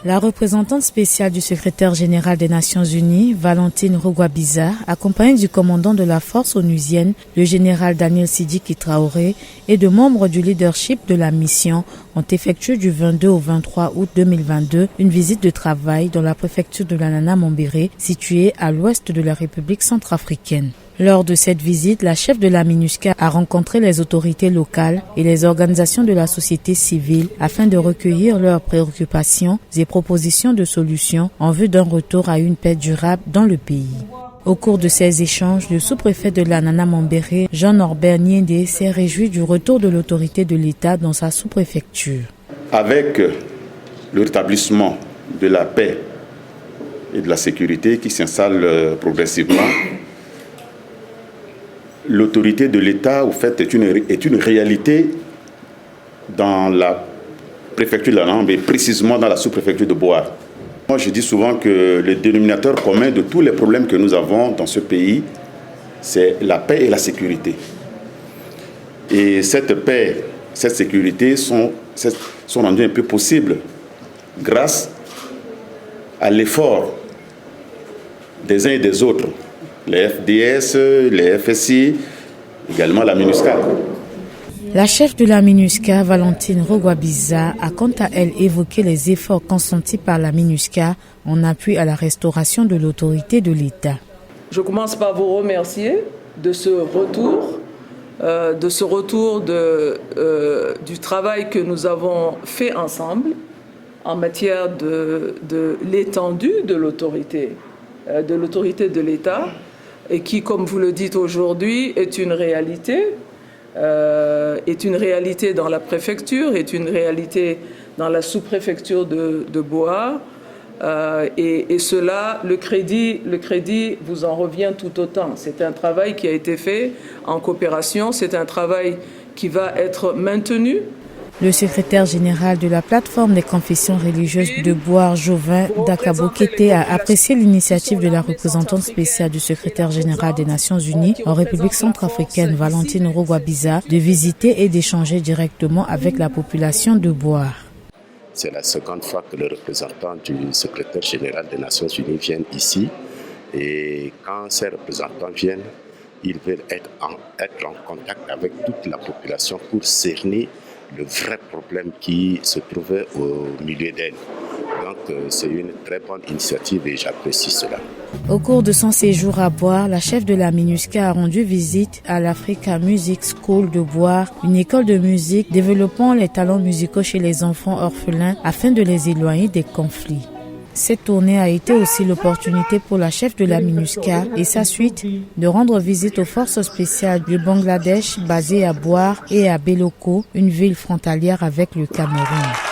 La représentante spéciale du secrétaire général des Nations Unies, Valentine Rogwabiza, accompagnée du commandant de la force onusienne, le général Daniel Sidiki Traoré, et de membres du leadership de la mission, ont effectué du 22 au 23 août 2022 une visite de travail dans la préfecture de la Nana Mambéré, située à l'ouest de la République centrafricaine. Lors de cette visite, la chef de la MINUSCA a rencontré les autorités locales et les organisations de la société civile afin de recueillir leurs préoccupations et propositions de solutions en vue d'un retour à une paix durable dans le pays. Au cours de ces échanges, le sous-préfet de la Nana Mambéré, Jean-Norbert Niendé, s'est réjoui du retour de l'autorité de l'État dans sa sous-préfecture. Avec le rétablissement de la paix et de la sécurité qui s'installe progressivement, l'autorité de l'État, au fait, est une réalité dans la préfecture de la Nana, mais précisément dans la sous-préfecture de Boar. Moi, je dis souvent que le dénominateur commun de tous les problèmes que nous avons dans ce pays, c'est la paix et la sécurité. Et cette paix, cette sécurité sont rendues un peu possibles grâce à l'effort des uns et des autres. Les FDS, les FSI, également la MINUSCA. La chef de la MINUSCA, Valentine Rogwabiza, a quant à elle évoqué les efforts consentis par la MINUSCA en appui à la restauration de l'autorité de l'État. Je commence par vous remercier de ce retour, du travail que nous avons fait ensemble en matière de l'étendue de l'autorité de l'État, et qui, comme vous le dites aujourd'hui, est une réalité dans la préfecture, est une réalité dans la sous-préfecture de Boar. Et cela, le crédit vous en revient tout autant. C'est un travail qui a été fait en coopération, c'est un travail qui va être maintenu. Le secrétaire général de la plateforme des confessions religieuses de Boar, Jovin Dakabo-Kété, a apprécié l'initiative de la représentante spéciale du secrétaire général des Nations Unies en République centrafricaine, Valentine Rogwabiza, de visiter et d'échanger directement avec la population de Boar. C'est la seconde fois que le représentant du secrétaire général des Nations Unies vient ici. Et quand ces représentants viennent, ils veulent être en contact avec toute la population pour cerner le vrai problème qui se trouvait au milieu d'elle. Donc c'est une très bonne initiative et j'apprécie cela. Au cours de son séjour à Boar, la chef de la MINUSCA a rendu visite à l'Africa Music School de Boar, une école de musique développant les talents musicaux chez les enfants orphelins afin de les éloigner des conflits. Cette tournée a été aussi l'opportunité pour la chef de la MINUSCA et sa suite de rendre visite aux forces spéciales du Bangladesh basées à Boar et à Beloko, une ville frontalière avec le Cameroun.